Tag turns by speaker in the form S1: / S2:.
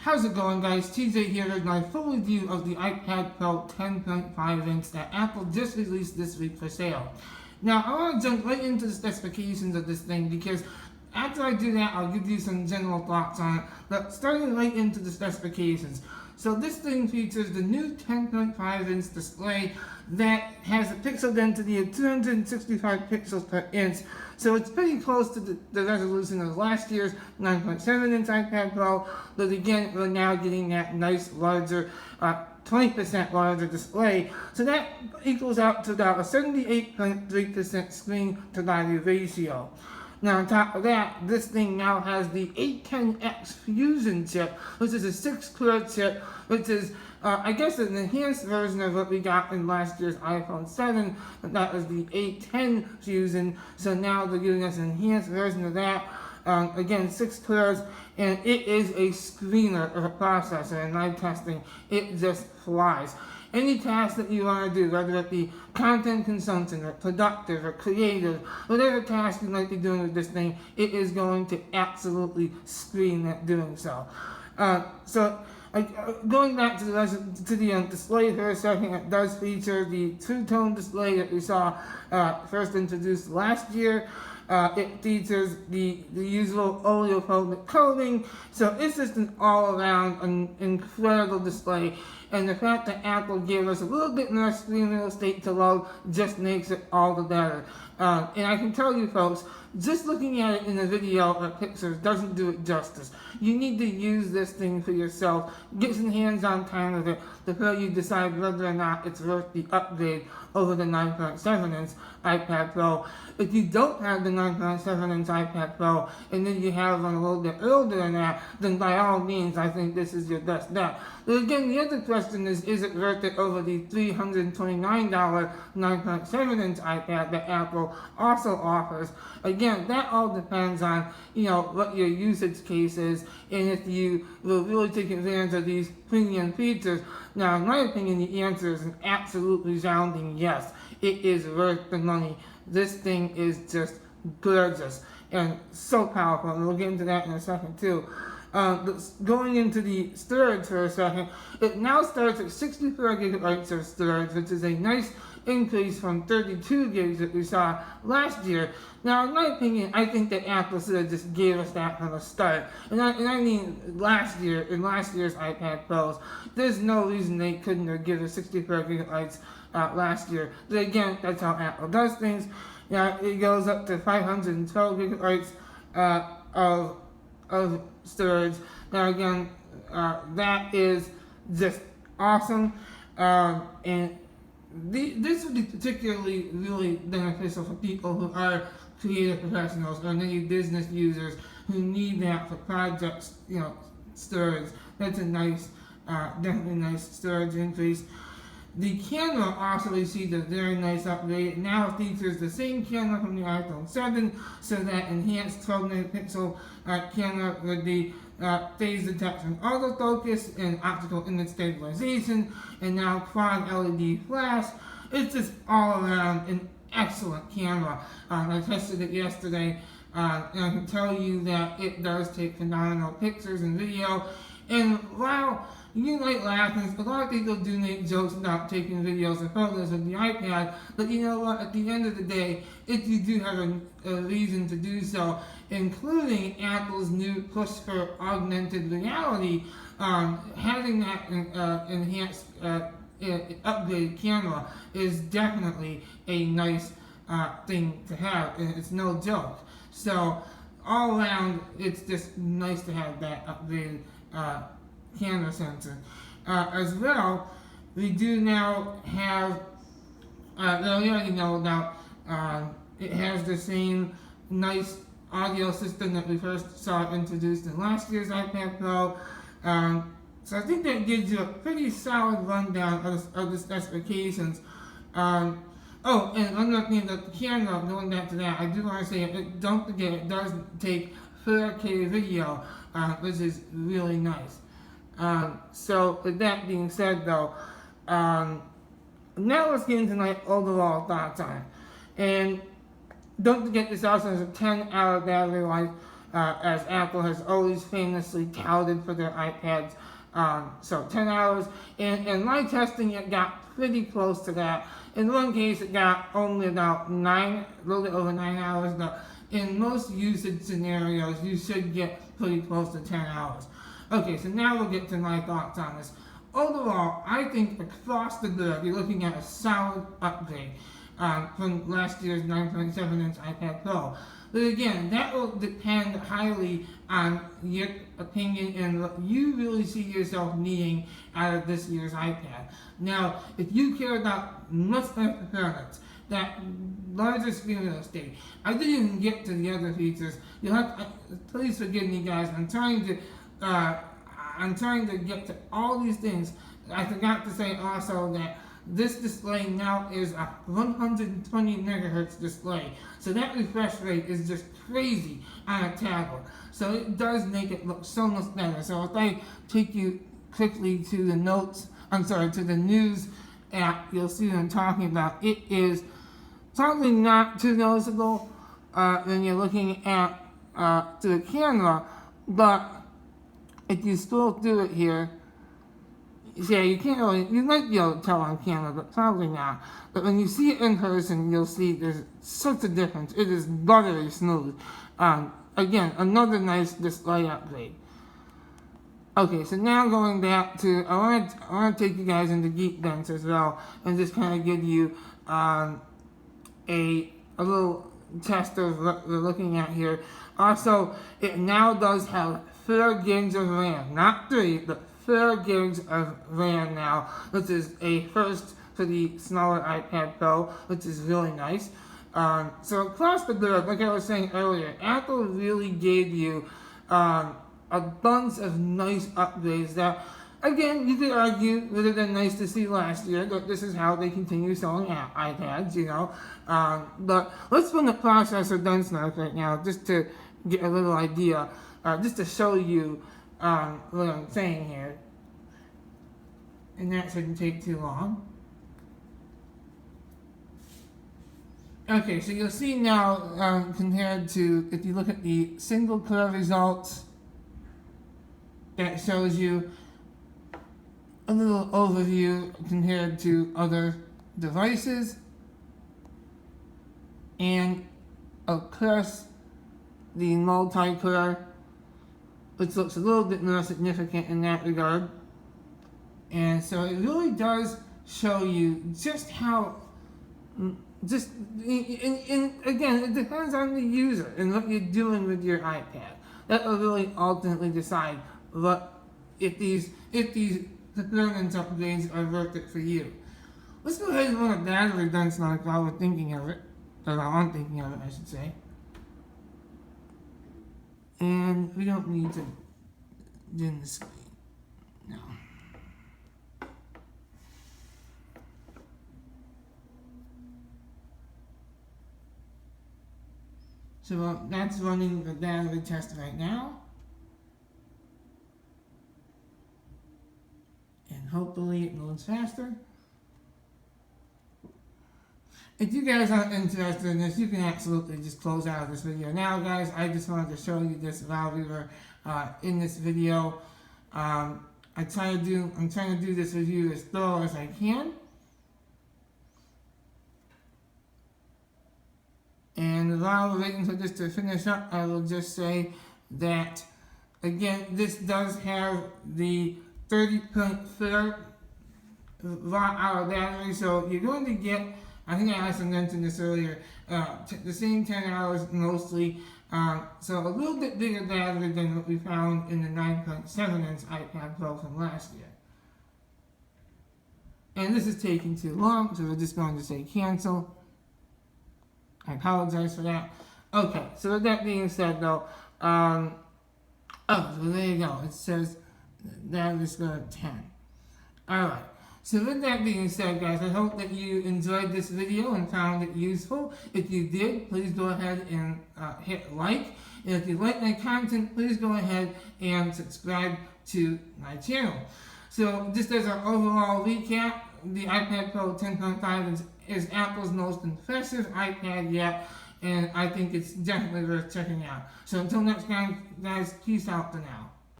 S1: How's it going, guys? TJ here with my full review of the iPad Pro 10.5 inch that Apple just released this week for sale. Now, I want to jump right into the specifications of this thing because after I do that, I'll give you some general thoughts on it. But starting right into the specifications. So this thing features the new 10.5 inch display that has a pixel density of 265 pixels per inch. So it's pretty close to the resolution of last year's 9.7 inch iPad Pro, but again, we're now getting that nice larger 20% larger display. So that equals out to about a 78.3% screen to body ratio. Now on top of that, this thing now has the A10X Fusion chip, which is a 6-core chip, which is, I guess, an enhanced version of what we got in last year's iPhone 7, but that was the A10 Fusion, so now they're giving us an enhanced version of that. Again, 6 cores, and it is a screener of a processor. In live testing, it just flies. Any task that you want to do, whether it be content consumption, or productive, or creative, whatever task you might be doing with this thing, it is going to absolutely screen at doing so. Going back to the display for a second, it does feature the two-tone display that we saw first introduced last year. It features the usual oleophobic coating, so it's just an all-around incredible display. And the fact that Apple gave us a little bit more screen real estate to load just makes it all the better. And I can tell you folks, just looking at it in a video or pictures doesn't do it justice. You need to use this thing for yourself, get some hands-on time with it before you decide whether or not it's worth the upgrade over the 9.7 inch iPad Pro. If you don't have the 9.7 inch iPad Pro and then you have one a little bit older than that, then by all means I think this is your best bet. But again, the other question is it worth it over the $329 9.7 inch iPad that Apple also offers? Again, that all depends on, what your usage case is and if you will really take advantage of these premium features. Now, in my opinion, the answer is an absolute resounding yes. It is worth the money. This thing is just gorgeous and so powerful, and we'll get into that in a second too. Going into the storage for a second, it now starts at 64 gigabytes of storage, which is a nice increase from 32 gigs that we saw last year. Now, in my opinion, I think that Apple should have just gave us that from the start. And I mean last year, in last year's iPad Pros, there's no reason they couldn't have given us 64 gigabytes last year. But again, that's how Apple does things. Now, it goes up to 512 gigabytes of storage. Now again, that is just awesome, and this would be particularly really beneficial for people who are creative professionals or many business users who need that for projects, storage. That's a nice, definitely nice storage increase. The camera also received a very nice upgrade. It now features the same camera from the iPhone 7, so that enhanced 12-megapixel camera with the phase detection autofocus and optical image stabilization, and now quad LED flash. It's just all around an excellent camera. I tested it yesterday, and I can tell you that it does take phenomenal pictures and video. And while you might laugh, and a lot of people do make jokes about taking videos and photos with the iPad, but you know what, at the end of the day, if you do have a reason to do so, including Apple's new push for augmented reality, having that enhanced upgraded camera is definitely a nice thing to have, and it's no joke. So all around, it's just nice to have that upgraded camera sensor. As well, we do now have, we already know about, it has the same nice audio system that we first saw introduced in last year's iPad Pro. So I think that gives you a pretty solid rundown of the specifications. Oh, and one more thing about the camera, going back to that, I do want to say, don't forget, it does take 4K video, which is really nice. So with that being said though, now let's get into my overall thoughts on it. And don't forget, this also has a 10-hour battery life. as Apple has always famously touted for their iPads. So 10 hours. In my testing, it got pretty close to that. In one case, it got only about a little bit over 9 hours. But in most usage scenarios, you should get pretty close to 10 hours. Okay, so now we'll get to my thoughts on this. Overall, I think across the board, you're looking at a solid upgrade from last year's 9.7-inch iPad Pro. But again, that will depend highly on your opinion and what you really see yourself needing out of this year's iPad. Now, if you care about much better performance, that larger screen real estate, I didn't even get to the other features. Please forgive me, guys. I'm trying to get to all these things. I forgot to say also that this display now is a 120 megahertz display. So that refresh rate is just crazy on a tablet. So it does make it look so much better. So if I take you quickly to the to the news app, you'll see what I'm talking about. It is probably not too noticeable when you're looking at to the camera, but if you scroll through it here, yeah, you might be able to tell on camera, but probably not. But when you see it in person, you'll see there's such a difference. It is buttery smooth. Again, another nice display upgrade. Okay, so now going back to, I want to take you guys into Geekbench as well, and just kind of give you a little test of what we're looking at here. Also, it now does have 4 gigs of RAM, not 3, but 4 gigs of RAM now, which is a first for the smaller iPad Pro, which is really nice. So across the board, like I was saying earlier, Apple really gave you a bunch of nice upgrades that, again, you could argue would have been nice to see last year, but this is how they continue selling iPads, you know. But let's run the processor benchmark right now, just to get a little idea, just to show you what I'm saying here. And that shouldn't take too long. Okay, so you'll see now, compared to, if you look at the single core results, that shows you a little overview compared to other devices. And of course, the multi-core, which looks a little bit more significant in that regard. And so it really does show you just how, again, it depends on the user and what you're doing with your iPad. That will really ultimately decide if these performance upgrades are worth it for you. Let's go ahead and run a battery benchmark while we're thinking of it, or while I'm thinking of it, I should say. And we don't need to dim the screen. No. So that's running the battery test right now. And hopefully it loads faster. If you guys aren't interested in this, you can absolutely just close out of this video now, guys. I just wanted to show you this while we were in this video. I'm trying to do this review as thorough as I can. And while we're waiting for this to finish up, I will just say that, again, this does have the 30.4 watt-hour battery, so you're going to get, I think I also mentioned this earlier, the same 10 hours mostly, so a little bit bigger battery than what we found in the 9.7-inch iPad Pro from last year. And this is taking too long, so we're just going to say cancel. I apologize for that. Okay, so with that being said though, so there you go. It says that is 10. Alright, so with that being said, guys, I hope that you enjoyed this video and found it useful. If you did, please go ahead and hit like. And if you like my content, please go ahead and subscribe to my channel. So just as an overall recap, the iPad Pro 10.5 is Apple's most impressive iPad yet, and I think it's definitely worth checking out. So until next time, guys, peace out for now.